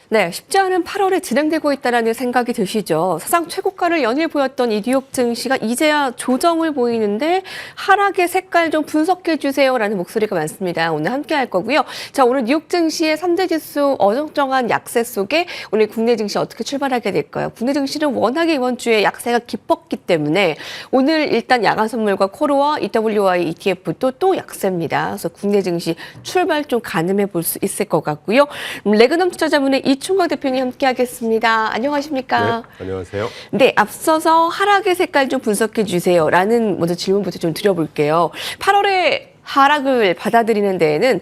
네, 쉽지 않은 8월에 진행되고 있다는 생각이 드시죠. 사상 최고가를 연일 보였던 이 뉴욕 증시가 이제야 조정을 보이는데 하락의 색깔 좀 분석해 주세요라는 목소리가 많습니다. 오늘 함께 할 거고요. 자, 오늘 뉴욕 증시의 3대 지수 어정쩡한 약세 속에 오늘 국내 증시 어떻게 출발하게 될까요? 국내 증시는 워낙에 이번 주에 약세가 깊었기 때문에 오늘 일단 야간 선물과 코로와 EWI ETF도 또 약세입니다. 그래서 국내 증시 출발 좀 가늠해 볼 수 있을 것 같고요. 레그넘 투자자문의 이충광 대표님 함께하겠습니다. 안녕하십니까? 네, 안녕하세요. 네, 앞서서 하락의 색깔 좀 분석해 주세요라는 먼저 질문부터 좀 드려볼게요. 8월에 하락을 받아들이는 데에는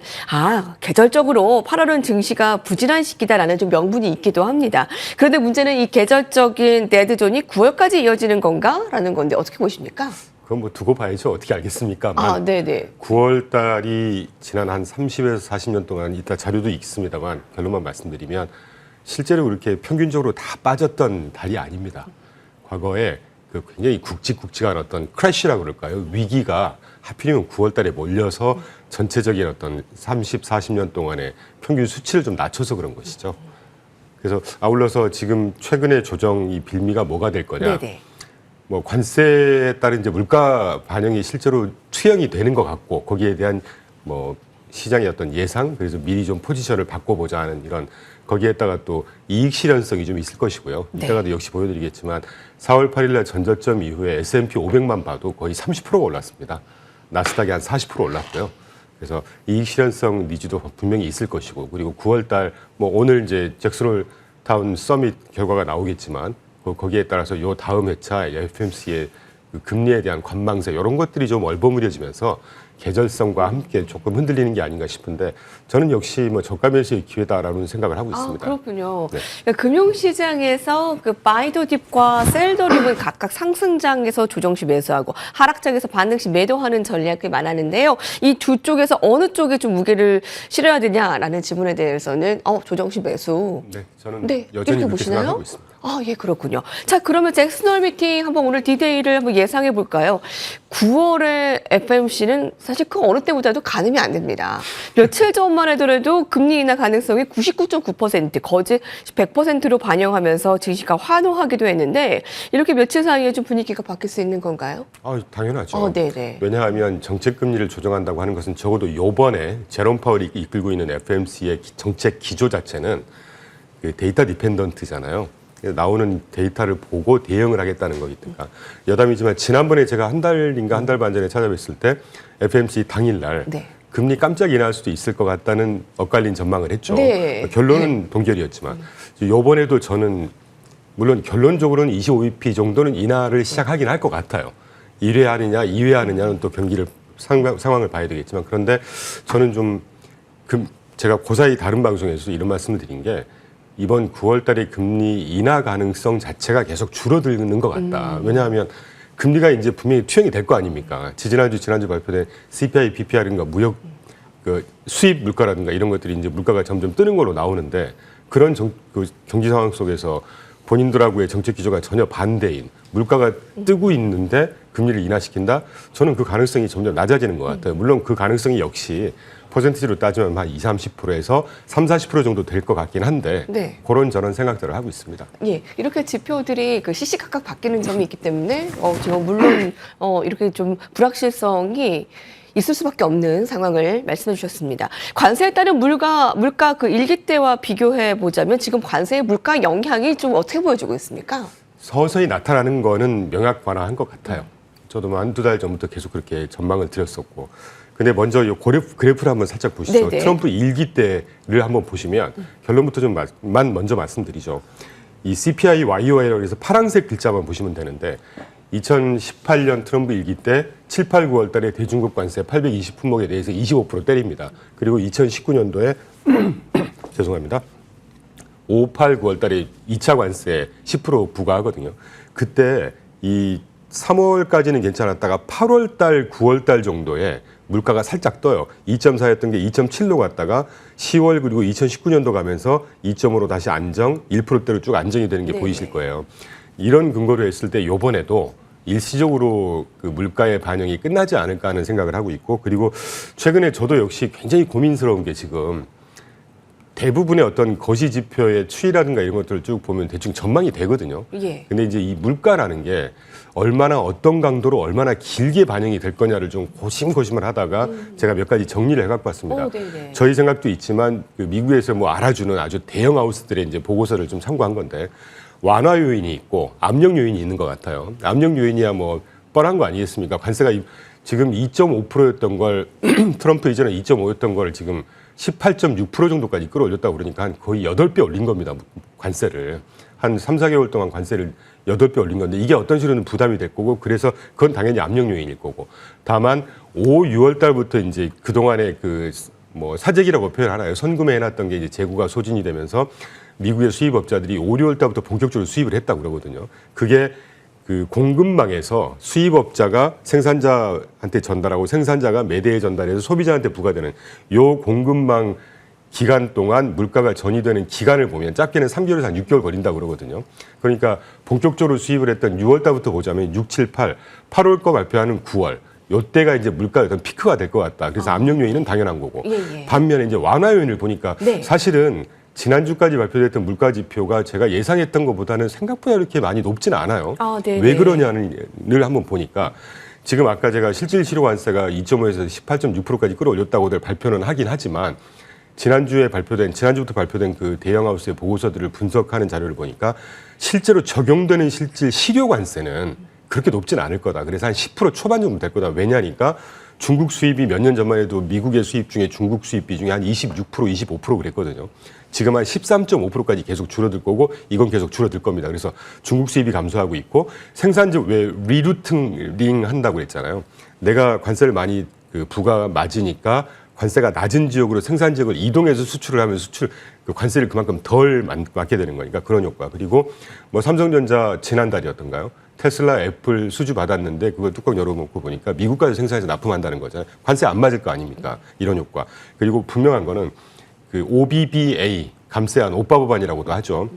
계절적으로 8월은 증시가 부진한 시기다라는 좀 명분이 있기도 합니다. 그런데 문제는 이 계절적인 데드존이 9월까지 이어지는 건가라는 건데 어떻게 보십니까? 그건 뭐 두고 봐야죠. 어떻게 알겠습니까? 네네. 9월 달이 지난 한 30에서 40년 동안 이따 자료도 있습니다만 결론만 말씀드리면 실제로 그렇게 평균적으로 다 빠졌던 달이 아닙니다. 과거에 그 굉장히 굵직굵직한 어떤 크래쉬라고 그럴까요? 위기가 하필이면 9월 달에 몰려서 전체적인 어떤 30, 40년 동안의 평균 수치를 좀 낮춰서 그런 것이죠. 그래서 아울러서 지금 최근의 조정 이 빌미가 뭐가 될 거냐? 네네. 뭐 관세에 따른 이제 물가 반영이 실제로 투영이 되는 것 같고 거기에 대한 뭐 시장의 어떤 예상 그래서 미리 좀 포지션을 바꿔보자 하는 이런 거기에다가 또 이익 실현성이 좀 있을 것이고요. 네. 이따가도 역시 보여드리겠지만 4월 8일 날 전저점 이후에 S&P 500만 봐도 거의 30%가 올랐습니다. 나스닥이 한 40% 올랐고요. 그래서 이익 실현성 니즈도 분명히 있을 것이고 그리고 9월 달 뭐 오늘 이제 잭슨홀 타운 서밋 결과가 나오겠지만 거기에 따라서 요 다음 회차 FMC의 그 금리에 대한 관망세 이런 것들이 좀 얼버무려지면서 계절성과 함께 조금 흔들리는 게 아닌가 싶은데 저는 역시 뭐 저가 매수의 기회다라는 생각을 하고 있습니다. 그렇군요. 네. 그러니까 금융시장에서 그 바이더 딥과 셀더 딥은 각각 상승장에서 조정 시 매수하고 하락장에서 반등 시 매도하는 전략이 많았는데요. 이 두 쪽에서 어느 쪽에 좀 무게를 실어야 되냐라는 질문에 대해서는 조정 시 매수. 네, 저는 네, 여전히 이렇게 그렇게 보시나요? 생각하고 있습니다. 예, 그렇군요. 자, 그러면 잭슨홀 미팅 한번 오늘 디데이를 한번 예상해 볼까요? 9월에 FMC는 사실 그 어느 때보다도 가늠이 안 됩니다. 며칠 전만 하더라도 금리 인하 가능성이 99.9%, 거짓 100%로 반영하면서 증시가 환호하기도 했는데 이렇게 며칠 사이에 좀 분위기가 바뀔 수 있는 건가요? 당연하죠. 네네. 왜냐하면 정책 금리를 조정한다고 하는 것은 적어도 요번에 제롬 파월이 이끌고 있는 FMC의 정책 기조 자체는 그 데이터 디펜던트잖아요. 나오는 데이터를 보고 대응을 하겠다는 거니까 여담이지만 지난번에 제가 한 달인가 한 달 반 전에 찾아뵀을 때 FMC 당일날 네. 금리 깜짝 인하할 수도 있을 것 같다는 엇갈린 전망을 했죠. 네. 결론은 동결이었지만 이번에도 저는 물론 결론적으로는 25bp 정도는 인하를 시작하긴 할 것 같아요. 1회 하느냐 2회 하느냐는 또 경기를 상황을 봐야 되겠지만 그런데 저는 좀 제가 고사히 다른 방송에서 이런 말씀을 드린 게 이번 9월 달에 금리 인하 가능성 자체가 계속 줄어드는 것 같다. 왜냐하면 금리가 이제 분명히 투영이 될 거 아닙니까? 지난주 발표된 CPI, PPR인가 무역 그 수입 물가라든가 이런 것들이 이제 물가가 점점 뜨는 걸로 나오는데 그런 그 경기 상황 속에서 본인들하고의 정책 기조가 전혀 반대인 물가가 뜨고 있는데 금리를 인하시킨다? 저는 그 가능성이 점점 낮아지는 것 같아요. 물론 그 가능성이 역시 퍼센티지로 따지면 한 20, 30%에서 30, 40% 정도 될 것 같긴 한데 네. 그런 저런 생각들을 하고 있습니다. 예, 이렇게 지표들이 그 시시각각 바뀌는 점이 있기 때문에 지금 물론 이렇게 좀 불확실성이 있을 수밖에 없는 상황을 말씀해 주셨습니다. 관세에 따른 물가 그 일기 때와 비교해 보자면 지금 관세의 물가 영향이 좀 어떻게 보여지고 있습니까? 서서히 나타나는 거는 명확관화한 것 같아요. 저도 한두 달 전부터 계속 그렇게 전망을 드렸었고. 근데 먼저 이 그래프를 한번 살짝 보시죠. 네네. 트럼프 일기 때를 한번 보시면 결론부터 좀 먼저 말씀드리죠. 이 CPI YOY라고 해서 파란색 글자만 보시면 되는데 2018년 트럼프 일기 때 7, 8, 9월 달에 대중국 관세 820 품목에 대해서 25% 때립니다. 그리고 2019년도에 죄송합니다. 5, 8, 9월 달에 2차 관세 10% 부과하거든요. 그때 이 3월까지는 괜찮았다가 8월 달, 9월 달 정도에 물가가 살짝 떠요. 2.4였던 게 2.7로 갔다가 10월 그리고 2019년도 가면서 2.5로 다시 안정, 1%대로 쭉 안정이 되는 게 네네. 보이실 거예요. 이런 근거로 했을 때 요번에도 일시적으로 그 물가의 반영이 끝나지 않을까 하는 생각을 하고 있고 그리고 최근에 저도 역시 굉장히 고민스러운 게 지금 대부분의 어떤 거시 지표의 추이라든가 이런 것들을 쭉 보면 대충 전망이 되거든요. 예. 근데 이제 이 물가라는 게 얼마나 어떤 강도로 얼마나 길게 반영이 될 거냐를 좀 고심고심을 하다가 제가 몇 가지 정리를 해갖고 왔습니다. 네네. 저희 생각도 있지만 그 미국에서 뭐 알아주는 아주 대형 하우스들의 이제 보고서를 좀 참고한 건데 완화 요인이 있고 압력 요인이 있는 것 같아요. 압력 요인이야 뭐 뻔한 거 아니겠습니까? 관세가 지금 2.5%였던 걸 트럼프 이전에 2.5였던 걸 지금 18.6% 정도까지 끌어올렸다고 그러니까 한 거의 8배 올린 겁니다. 관세를. 한 3, 4개월 동안 관세를 8배 올린 건데 이게 어떤 식으로는 부담이 될 거고 그래서 그건 당연히 압력 요인일 거고 다만 5, 6월 달부터 이제 그동안에 그 뭐 사재기라고 표현하나요? 선구매 해놨던 게 이제 재고가 소진이 되면서 미국의 수입업자들이 5, 6월 달부터 본격적으로 수입을 했다고 그러거든요. 그게 그 공급망에서 수입업자가 생산자한테 전달하고 생산자가 매대에 전달해서 소비자한테 부과되는 요 공급망 기간 동안 물가가 전이되는 기간을 보면 작게는 3개월에서 한 6개월 걸린다고 그러거든요. 그러니까 본격적으로 수입을 했던 6월 달부터 보자면 6, 7, 8월 거 발표하는 9월 요때가 이제 물가의 어떤 피크가 될 것 같다. 그래서 압력 요인은 당연한 거고. 예. 반면에 이제 완화 요인을 보니까 네. 사실은 지난주까지 발표됐던 물가 지표가 제가 예상했던 것보다는 생각보다 이렇게 많이 높지는 않아요. 네네. 왜 그러냐를 한번 보니까 지금 아까 제가 실질 실효 관세가 2.5에서 18.6%까지 끌어올렸다고들 발표는 하긴 하지만 지난주부터 발표된 그 대형 하우스의 보고서들을 분석하는 자료를 보니까 실제로 적용되는 실질 실효 관세는 그렇게 높지는 않을 거다. 그래서 한 10% 초반 정도 될 거다. 왜냐니까 중국 수입이 몇 년 전만 해도 미국의 수입 중에 중국 수입 비중이 한 26%, 25% 그랬거든요. 지금 한 13.5%까지 계속 줄어들 거고 이건 계속 줄어들 겁니다. 그래서 중국 수입이 감소하고 있고 생산지 왜 리루팅링 한다고 했잖아요. 내가 관세를 많이 그 부가 맞으니까 관세가 낮은 지역으로 생산 지역을 이동해서 수출을 하면 그 관세를 그만큼 덜 맞게 되는 거니까 그런 효과. 그리고 뭐 삼성전자 지난달이었던가요? 테슬라, 애플 수주 받았는데 그걸 뚜껑 열어놓고 보니까 미국까지 생산해서 납품한다는 거잖아요. 관세 안 맞을 거 아닙니까? 이런 효과. 그리고 분명한 거는 그 OBBA 감세안 오빠 법안이라고도 하죠.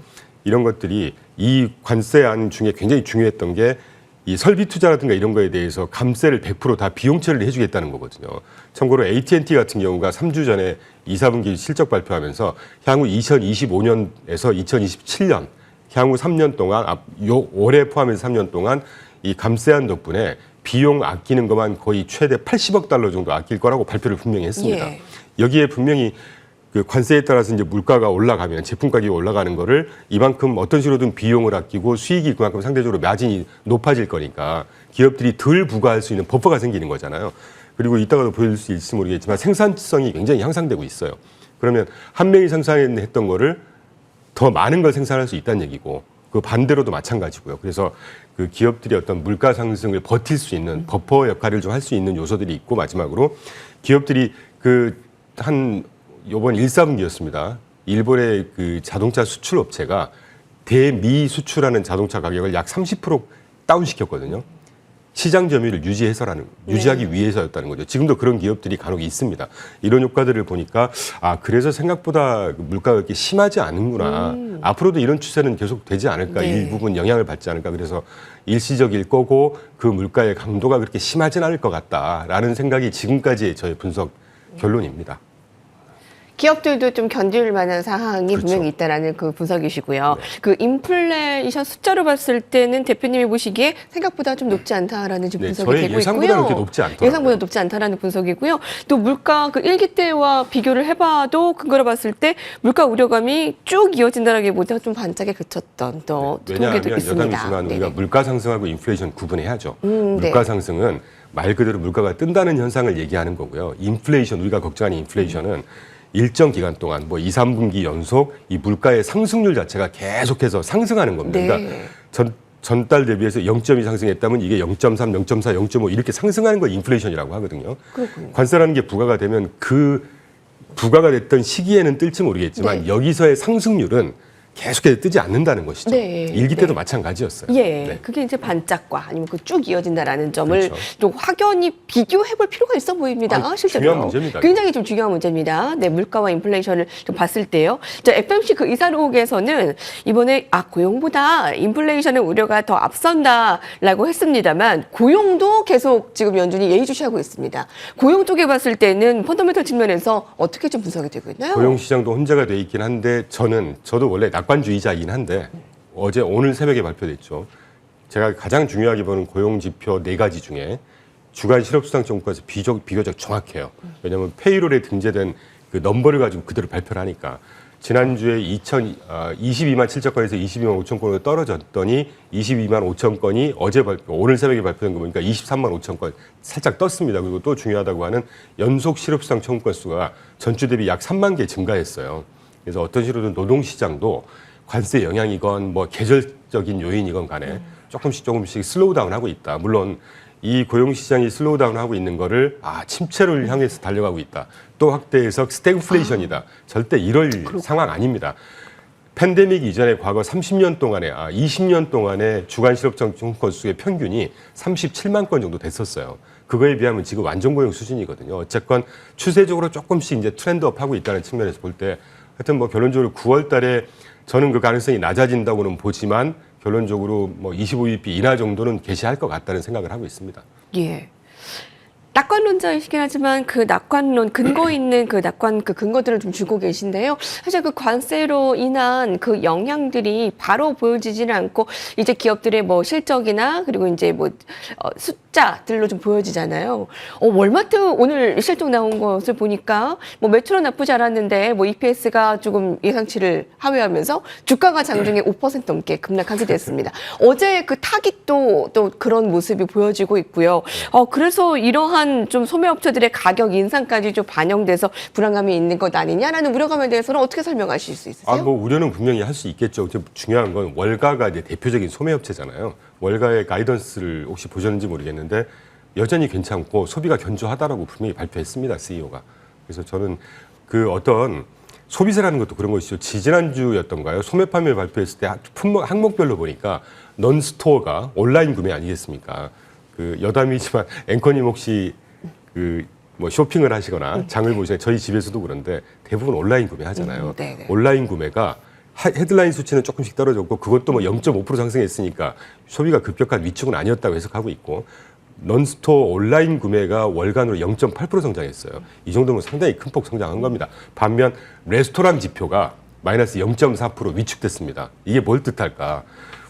이런 것들이 이 관세안 중에 굉장히 중요했던 게 이 설비 투자라든가 이런 거에 대해서 감세를 100% 다 비용 처리를 해주겠다는 거거든요. 참고로 AT&T 같은 경우가 3주 전에 2, 4분기 실적 발표하면서 향후 2025년에서 2027년 향후 3년 동안 올해 포함해서 3년 동안 이 감세안 덕분에 비용 아끼는 것만 거의 최대 80억 달러 정도 아낄 거라고 발표를 분명히 했습니다. 예. 여기에 분명히 그 관세에 따라서 이제 물가가 올라가면 제품 가격이 올라가는 거를 이만큼 어떤 식으로든 비용을 아끼고 수익이 그만큼 상대적으로 마진이 높아질 거니까 기업들이 덜 부과할 수 있는 버퍼가 생기는 거잖아요. 그리고 이따가도 보여줄 수 있을지 모르겠지만 생산성이 굉장히 향상되고 있어요. 그러면 한 명이 생산했던 거를 더 많은 걸 생산할 수 있다는 얘기고 그 반대로도 마찬가지고요. 그래서 그 기업들이 어떤 물가 상승을 버틸 수 있는 버퍼 역할을 좀 할 수 있는 요소들이 있고 마지막으로 기업들이 이번 1, 4분기였습니다. 일본의 그 자동차 수출 업체가 대미 수출하는 자동차 가격을 약 30% 다운시켰거든요. 시장 점유율을 유지하기 위해서였다는 거죠. 지금도 그런 기업들이 간혹 있습니다. 이런 효과들을 보니까 그래서 생각보다 물가가 그렇게 심하지 않은구나. 앞으로도 이런 추세는 계속 되지 않을까. 네. 일부분 영향을 받지 않을까. 그래서 일시적일 거고 그 물가의 강도가 그렇게 심하진 않을 것 같다라는 생각이 지금까지의 저의 분석 결론입니다. 기업들도 좀 견딜 만한 사항이 그렇죠. 분명히 있다라는 그 분석이시고요. 그 인플레이션 숫자로 봤을 때는 대표님이 보시기에 생각보다 좀 높지 않다라는 지금 분석이 저의 되고 예상보다 있고요. 그렇게 높지 않더라고요. 예상보다 높지 않다라는 분석이고요. 또 물가 그 1기 때와 비교를 해봐도 근거로 봤을 때 물가 우려감이 쭉 이어진다라기보다 좀 반짝에 그쳤던 또 통계도 왜냐하면 있습니다. 여담이지만 우리가 네네. 물가 상승하고 인플레이션 구분해야죠. 네. 물가 상승은 말 그대로 물가가 뜬다는 현상을 얘기하는 거고요. 인플레이션, 우리가 걱정하는 인플레이션은 일정 기간 동안 뭐 2, 3분기 연속 이 물가의 상승률 자체가 계속해서 상승하는 겁니다. 네. 그러니까 전달 대비해서 0.2 상승했다면 이게 0.3, 0.4, 0.5 이렇게 상승하는 걸 인플레이션이라고 하거든요. 그렇군요. 관세라는 게 부과가 되면 그 부과가 됐던 시기에는 뜰지 모르겠지만 네. 여기서의 상승률은 계속해서 뜨지 않는다는 것이죠. 네. 일기 때도 네. 마찬가지였어요. 예, 네. 그게 이제 반짝과 아니면 그 쭉 이어진다라는 점을 그렇죠. 좀 확연히 비교해볼 필요가 있어 보입니다. 실제로 중요한 문제입니다. 굉장히 좀 중요한 문제입니다. 네, 물가와 인플레이션을 좀 봤을 때요. 자, FMC 그 이사록에서는 이번에 고용보다 인플레이션의 우려가 더 앞선다라고 했습니다만 고용도 계속 지금 연준이 예의주시하고 있습니다. 고용 쪽에 봤을 때는 펀더멘털 측면에서 어떻게 좀 분석이 되고 있나요? 고용 시장도 혼재가 돼 있긴 한데 저도 원래 낙관주의자이긴 한데 오늘 새벽에 발표됐죠. 제가 가장 중요하게 보는 고용 지표 4가지 중에 주간 실업수당 정도까지 비교적 정확해요. 왜냐하면 페이롤에 등재된 그 넘버를 가지고 그대로 발표를 하니까 지난주에 22만 7천 건에서 22만 5천 건으로 떨어졌더니 22만 5천 건이 오늘 새벽에 발표된 거 보니까 23만 5천 건 살짝 떴습니다. 그리고 또 중요하다고 하는 연속 실업수당 청구 건수가 전주 대비 약 3만 개 증가했어요. 그래서 어떤 식으로든 노동시장도 관세 영향이건 뭐 계절적인 요인이건 간에 조금씩 슬로우 다운하고 있다. 물론 이 고용시장이 슬로우 다운하고 있는 거를 침체를 향해서 달려가고 있다. 또 확대해서 스태그플레이션이다. 절대 이럴 상황 아닙니다. 팬데믹 이전에 과거 30년 동안에 20년 동안에 주간 실업청 건수의 평균이 37만 건 정도 됐었어요. 그거에 비하면 지금 완전 고용 수준이거든요. 어쨌건 추세적으로 조금씩 이제 트렌드업하고 있다는 측면에서 볼 때 하여튼 뭐 결론적으로 9월 달에 저는 그 가능성이 낮아진다고는 보지만 결론적으로 뭐 25bp 인하 정도는 개시할 것 같다는 생각을 하고 있습니다. 예. 낙관론자이시긴 하지만 그 낙관론 근거 있는 그 낙관 그 근거들을 좀 주고 계신데요. 사실 그 관세로 인한 그 영향들이 바로 보여지지는 않고 이제 기업들의 뭐 실적이나 그리고 이제 뭐 숫자들로 좀 보여지잖아요. 월마트 오늘 실적 나온 것을 보니까 뭐 매출은 나쁘지 않았는데 뭐 EPS가 조금 예상치를 하회하면서 주가가 장중에 5% 넘게 급락하게 됐습니다. 어제 그 타깃도 또 그런 모습이 보여지고 있고요. 그래서 이러한 좀 소매업체들의 가격 인상까지 좀 반영돼서 불안감이 있는 것 아니냐라는 우려감에 대해서는 어떻게 설명하실 수 있으세요? 뭐 우려는 분명히 할 수 있겠죠. 중요한 건 월가가 이제 대표적인 소매업체잖아요. 월가의 가이던스를 혹시 보셨는지 모르겠는데 여전히 괜찮고 소비가 견조하다라고 분명히 발표했습니다. CEO가. 그래서 저는 그 어떤 소비세라는 것도 그런 것이죠. 지지난주였던가요? 소매 판매 발표했을 때 항목별로 보니까 넌스토어가 온라인 구매 아니겠습니까? 그 여담이지만 앵커님 혹시 그 뭐 쇼핑을 하시거나 장을 보시면 저희 집에서도 그런데 대부분 온라인 구매하잖아요. 온라인 구매가 헤드라인 수치는 조금씩 떨어졌고 그것도 뭐 0.5% 상승했으니까 소비가 급격한 위축은 아니었다고 해석하고 있고 넌스토어 온라인 구매가 월간으로 0.8% 성장했어요. 이 정도면 상당히 큰 폭 성장한 겁니다. 반면 레스토랑 지표가 마이너스 0.4% 위축됐습니다. 이게 뭘 뜻할까?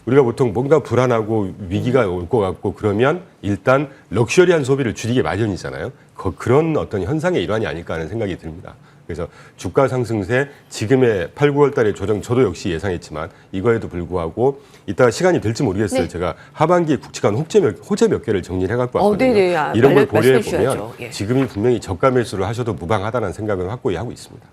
우리가 보통 뭔가 불안하고 위기가 올 것 같고 그러면 일단 럭셔리한 소비를 줄이게 마련이잖아요. 그런 어떤 현상의 일환이 아닐까 하는 생각이 듭니다. 그래서 주가 상승세 지금의 8, 9월 달의 조정 저도 역시 예상했지만 이거에도 불구하고 이따가 시간이 될지 모르겠어요. 네. 제가 하반기에 굵직한 호재 몇 개를 정리를 해갖고 왔거든요. 이런 걸 고려해 보면 지금이 분명히 저가 매수를 하셔도 무방하다는 생각을 확고히 하고 있습니다.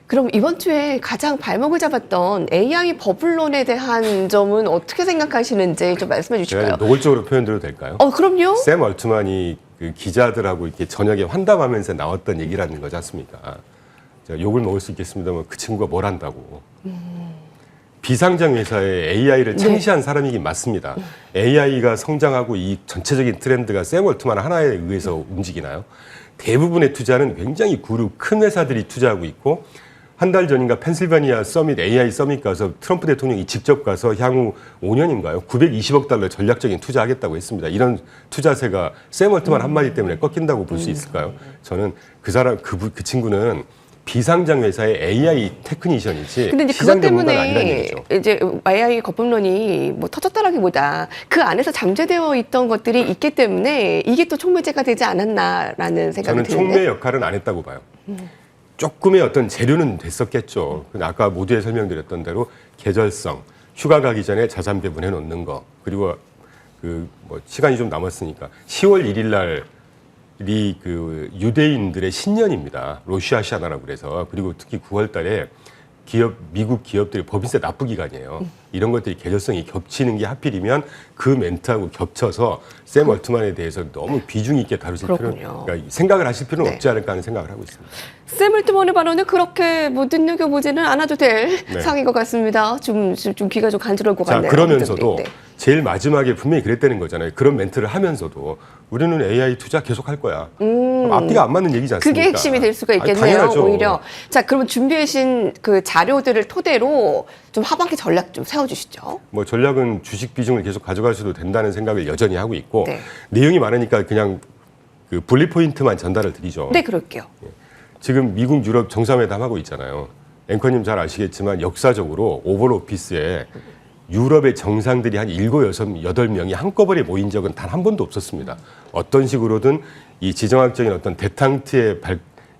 그럼 이번 주에 가장 발목을 잡았던 AI 버블론에 대한 점은 어떻게 생각하시는지 좀 말씀해 주실까요? 제가 노골적으로 표현드려도 될까요? 그럼요. 샘 얼트만이 그 기자들하고 이렇게 저녁에 환담하면서 나왔던 얘기라는 거지 않습니까? 제가 욕을 먹을 수 있겠습니다만 그 친구가 뭘 한다고. 비상장 회사에 AI를 창시한 사람이긴 맞습니다. AI가 성장하고 이 전체적인 트렌드가 샘 얼트만 하나에 의해서 움직이나요? 대부분의 투자는 굉장히 그룹 큰 회사들이 투자하고 있고 한 달 전인가 펜실바니아 서밋 AI 서밋 가서 트럼프 대통령이 직접 가서 향후 5년인가요? 920억 달러 전략적인 투자하겠다고 했습니다. 이런 투자세가 샘 얼트만 한마디 때문에 꺾인다고 볼 수 있을까요? 저는 그 친구는 비상장 회사의 AI 테크니션이지 근데 이제 시장 그것 전문가가 때문에 아니라는 얘기죠. 이제 AI 거품론이 뭐 터졌다라기보다 그 안에서 잠재되어 있던 것들이 있기 때문에 이게 또 촉매제가 되지 않았나라는 생각이 저는 드는데. 촉매 역할은 안 했다고 봐요. 조금의 어떤 재료는 됐었겠죠. 아까 모두에 설명드렸던 대로 계절성, 휴가 가기 전에 자산 배분해 놓는 거, 그리고 그 뭐 시간이 좀 남았으니까 10월 1일 날이 그 유대인들의 신년입니다. 로시아샤나라고 그래서. 그리고 특히 9월 달에 미국 기업들이 법인세 납부 기간이에요. 이런 것들이 계절성이 겹치는 게 하필이면 그 멘트하고 겹쳐서 샘 얼트만에 대해서 너무 비중 있게 다루실 필요는, 그러니까 생각을 하실 필요는 없지 않을까 하는 생각을 하고 있습니다. 샘 얼트만의 발언을 그렇게 뭐 눈여겨보지는 않아도 될 상인 것 같습니다. 좀 귀가 좀 간지러울 것 같네요. 그러면서도 제일 마지막에 분명히 그랬다는 거잖아요. 그런 멘트를 하면서도 우리는 AI 투자 계속 할 거야. 앞뒤가 안 맞는 얘기지 않습니까? 그게 핵심이 될 수가 있겠네요. 당연하죠. 오히려. 자, 그러면 준비하신 그 자료들을 토대로 좀 하반기 전략 좀 세워주시죠. 뭐 전략은 주식 비중을 계속 가져가셔도 된다는 생각을 여전히 하고 있고 내용이 많으니까 그냥 그 분리 포인트만 전달을 드리죠. 네, 그럴게요. 지금 미국 유럽 정상회담 하고 있잖아요. 앵커님 잘 아시겠지만 역사적으로 오벌 오피스에 유럽의 정상들이 한 7, 8명이 한꺼번에 모인 적은 단 한 번도 없었습니다. 어떤 식으로든 이 지정학적인 어떤 대탕트의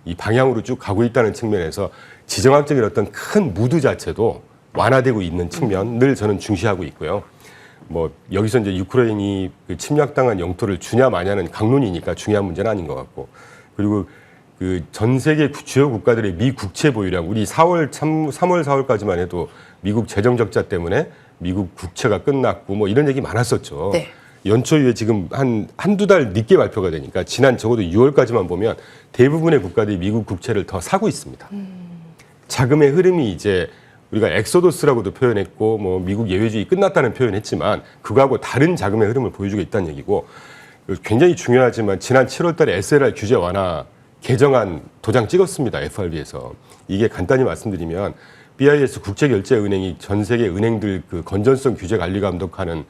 이 방향으로 쭉 가고 있다는 측면에서 지정학적인 어떤 큰 무드 자체도 완화되고 있는 측면을 저는 중시하고 있고요. 뭐 여기서 이제 유크레인이 그 침략당한 영토를 주냐 마냐는 강론이니까 중요한 문제는 아닌 것 같고, 그리고 그 전 세계 주요 국가들의 미 국채 보유량, 우리 3월, 4월까지만 해도 미국 재정 적자 때문에 미국 국채가 끝났고 뭐 이런 얘기 많았었죠. 네. 연초 이후에 지금 한두 달 늦게 발표가 되니까 지난 적어도 6월까지만 보면 대부분의 국가들이 미국 국채를 더 사고 있습니다. 자금의 흐름이 이제 우리가 엑소더스라고도 표현했고 뭐 미국 예외주의 끝났다는 표현했지만 그거하고 다른 자금의 흐름을 보여주고 있다는 얘기고, 굉장히 중요하지만 지난 7월 달에 SLR 규제 완화 개정안 도장 찍었습니다. FRB에서. 이게 간단히 말씀드리면 BIS 국제결제은행이 전 세계 은행들 그 건전성 규제 관리 감독하는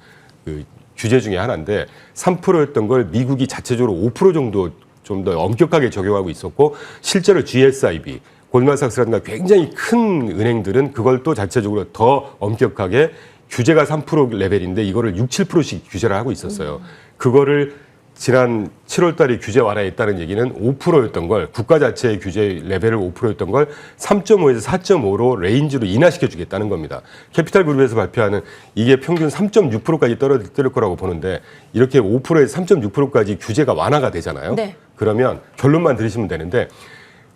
그 규제 중에 하나인데 3%였던 걸 미국이 자체적으로 5% 정도 좀 더 엄격하게 적용하고 있었고, 실제로 GSIB, 골드만삭스라든가 굉장히 큰 은행들은 그걸 또 자체적으로 더 엄격하게 규제가 3% 레벨인데 이거를 6, 7%씩 규제를 하고 있었어요. 그거를 지난 7월 달에 규제 완화했다는 얘기는 5%였던 걸, 국가 자체의 규제 레벨을 5%였던 걸 3.5에서 4.5로 레인지로 인하시켜 주겠다는 겁니다. 캐피탈 그룹에서 발표하는 이게 평균 3.6%까지 떨어질 거라고 보는데, 이렇게 5%에서 3.6%까지 규제가 완화가 되잖아요. 네. 그러면 결론만 들으시면 되는데,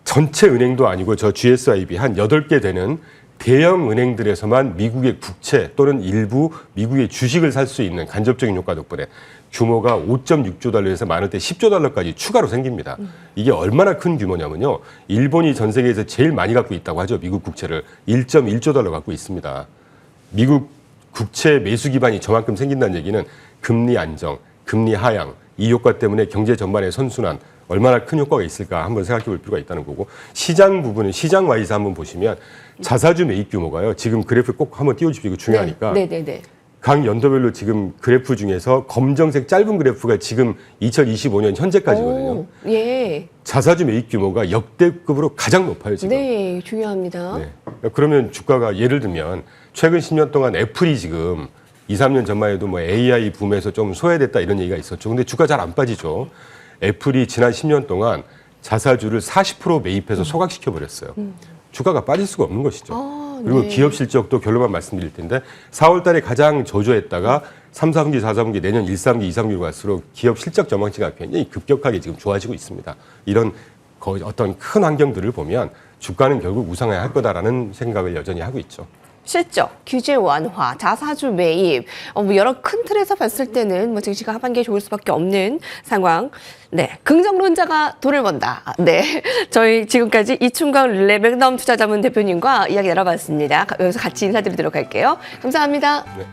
전체 은행도 아니고 저 GSIB 한 8개 되는 대형 은행들에서만 미국의 국채 또는 일부 미국의 주식을 살 수 있는 간접적인 효과 덕분에 규모가 5.6조 달러에서 많을 때 10조 달러까지 추가로 생깁니다. 이게 얼마나 큰 규모냐면요. 일본이 전 세계에서 제일 많이 갖고 있다고 하죠. 미국 국채를 1.1조 달러 갖고 있습니다. 미국 국채 매수 기반이 저만큼 생긴다는 얘기는 금리 안정, 금리 하향, 이 효과 때문에 경제 전반의 선순환, 얼마나 큰 효과가 있을까 한번 생각해 볼 필요가 있다는 거고, 시장 부분은 시장 와이즈 한번 보시면 자사주 매입 규모가요. 지금 그래프 꼭 한번 띄워주시고 이거 중요하니까. 네. 각 연도별로 지금 그래프 중에서 검정색 짧은 그래프가 지금 2025년 현재까지거든요. 예. 자사주 매입 규모가 역대급으로 가장 높아요, 지금. 네, 중요합니다. 네. 그러면 주가가 예를 들면 최근 10년 동안 애플이 지금 2, 3년 전만 해도 뭐 AI 붐에서 좀 소외됐다 이런 얘기가 있었죠. 근데 주가 잘 안 빠지죠. 애플이 지난 10년 동안 자사주를 40% 매입해서 소각시켜 버렸어요. 주가가 빠질 수가 없는 것이죠. 그리고 기업 실적도 결론만 말씀드릴 텐데 4월 달에 가장 저조했다가 3, 4분기, 4, 4분기, 내년 1, 3분기, 2, 3분기로 갈수록 기업 실적 전망치가 굉장히 급격하게 지금 좋아지고 있습니다. 이런 어떤 큰 환경들을 보면 주가는 결국 우상해야 할 거다라는 생각을 여전히 하고 있죠. 실적, 규제 완화, 자사주 매입, 뭐 여러 큰 틀에서 봤을 때는 뭐 증시가 하반기에 좋을 수밖에 없는 상황. 네, 긍정론자가 돈을 번다. 네, 저희 지금까지 이충강 레벨넘 투자자문 대표님과 이야기 나눠봤습니다. 여기서 같이 인사드리도록 할게요. 감사합니다. 네.